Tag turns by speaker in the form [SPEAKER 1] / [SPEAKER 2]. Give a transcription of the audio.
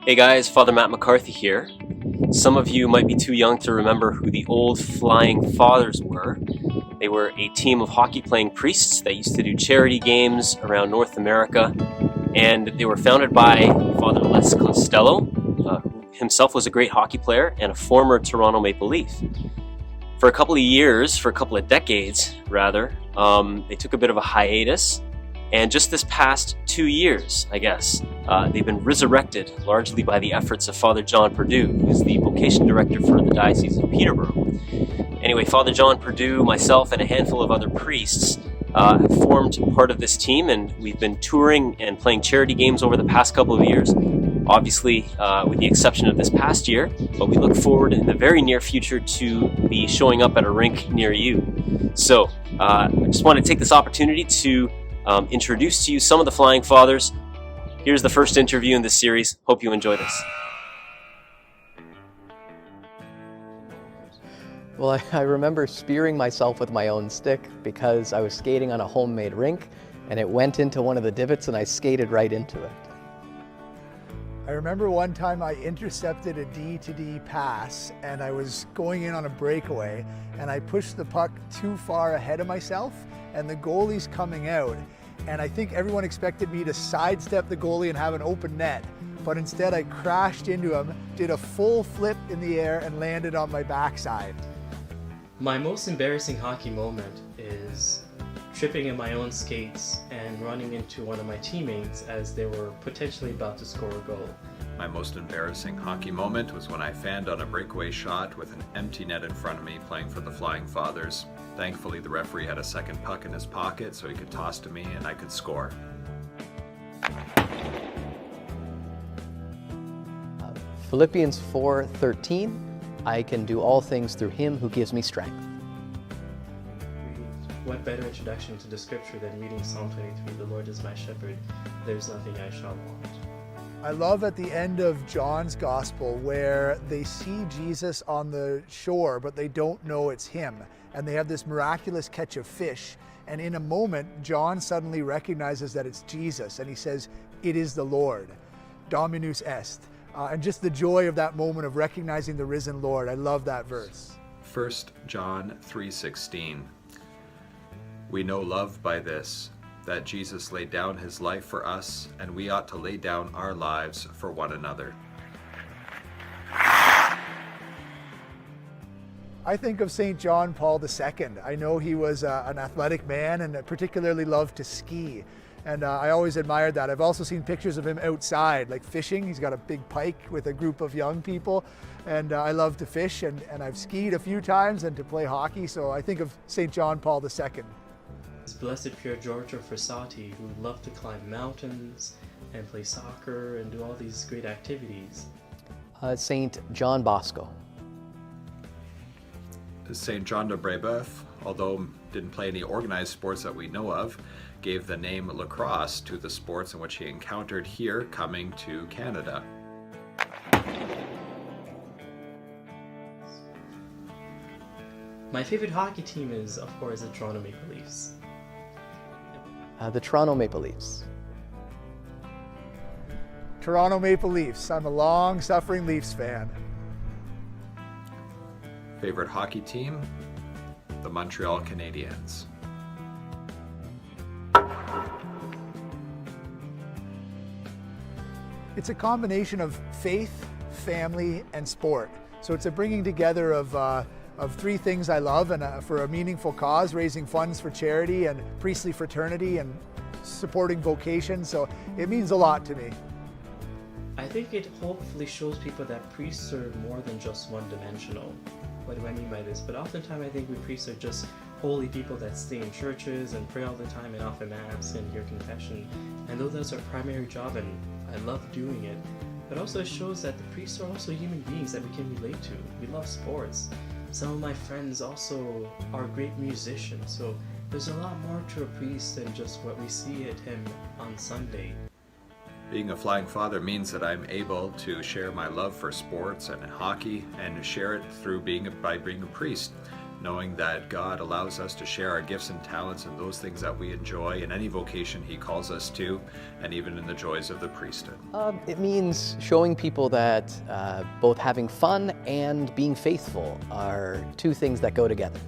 [SPEAKER 1] Hey guys, Father Matt McCarthy here. Some of you might be too young to remember who the old Flying Fathers were. They were a team of hockey-playing priests that used to do charity games around North America, and they were founded by Father Les Costello, who himself was a great hockey player and a former Toronto Maple Leaf. For a couple of decades rather, they took a bit of a hiatus, and just this past 2 years, I guess, they've been resurrected largely by the efforts of Father John Perdue, who's the vocation director for the Diocese of Peterborough. Anyway, Father John Perdue, myself, and a handful of other priests have formed part of this team, and we've been touring and playing charity games over the past couple of years, obviously with the exception of this past year, but we look forward in the very near future to be showing up at a rink near you. So I just want to take this opportunity to introduce to you some of the Flying Fathers. Here's the first interview in this series. Hope you enjoy this.
[SPEAKER 2] Well, I remember spearing myself with my own stick because I was skating on a homemade rink and it went into one of the divots and I skated right into it.
[SPEAKER 3] I remember one time I intercepted a D-to-D pass and I was going in on a breakaway and I pushed the puck too far ahead of myself and the goalie's coming out. And I think everyone expected me to sidestep the goalie and have an open net. But instead I crashed into him, did a full flip in the air and landed on my backside.
[SPEAKER 4] My most embarrassing hockey moment is tripping in my own skates and running into one of my teammates as they were potentially about to score a goal.
[SPEAKER 5] My most embarrassing hockey moment was when I fanned on a breakaway shot with an empty net in front of me playing for the Flying Fathers. Thankfully, the referee had a second puck in his pocket so he could toss to me and I could score.
[SPEAKER 2] Philippians 4:13, I can do all things through him who gives me strength.
[SPEAKER 4] What better introduction to the scripture than reading Psalm 23, the Lord is my shepherd, there's nothing I shall want.
[SPEAKER 3] I love at the end of John's gospel where they see Jesus on the shore, but they don't know it's him. And they have this miraculous catch of fish. And in a moment, John suddenly recognizes that it's Jesus. And he says, "It is the Lord. Dominus est." And just the joy of that moment of recognizing the risen Lord. I love that verse.
[SPEAKER 5] 1 John 3:16. We know love by this, that Jesus laid down his life for us, and we ought to lay down our lives for one another.
[SPEAKER 3] I think of St. John Paul II. I know he was an athletic man and particularly loved to ski. And I always admired that. I've also seen pictures of him outside, like fishing. He's got a big pike with a group of young people. And I love to fish, and I've skied a few times and to play hockey. So I think of St. John Paul II.
[SPEAKER 4] Blessed Pier Giorgio Frassati, who loved to climb mountains and play soccer and do all these great activities.
[SPEAKER 2] Saint John Bosco.
[SPEAKER 5] St. John de Brébeuf, although didn't play any organized sports that we know of, gave the name lacrosse to the sports in which he encountered here coming to Canada.
[SPEAKER 4] My favorite hockey team is, of course, the Toronto Maple Leafs.
[SPEAKER 2] The Toronto Maple Leafs.
[SPEAKER 3] Toronto Maple Leafs. I'm a long-suffering Leafs fan.
[SPEAKER 5] Favorite hockey team? The Montreal Canadiens.
[SPEAKER 3] It's a combination of faith, family, and sport. So it's a bringing together of three things I love, and for a meaningful cause, raising funds for charity and priestly fraternity and supporting vocation. So it means a lot to me.
[SPEAKER 4] I think it hopefully shows people that priests are more than just one-dimensional. What do I mean by this? But oftentimes I think we priests are just holy people that stay in churches and pray all the time and offer mass and hear confession. And though that's our primary job, and I love doing it, but also it shows that the priests are also human beings that we can relate to. We love sports. Some of my friends also are great musicians, so there's a lot more to a priest than just what we see at him on Sunday.
[SPEAKER 5] Being a Flying Father means that I'm able to share my love for sports and hockey and share it by being a priest. knowing that God allows us to share our gifts and talents and those things that we enjoy in any vocation He calls us to, and even in the joys of the priesthood?
[SPEAKER 2] It means showing people that both having fun and being faithful are two things that go together.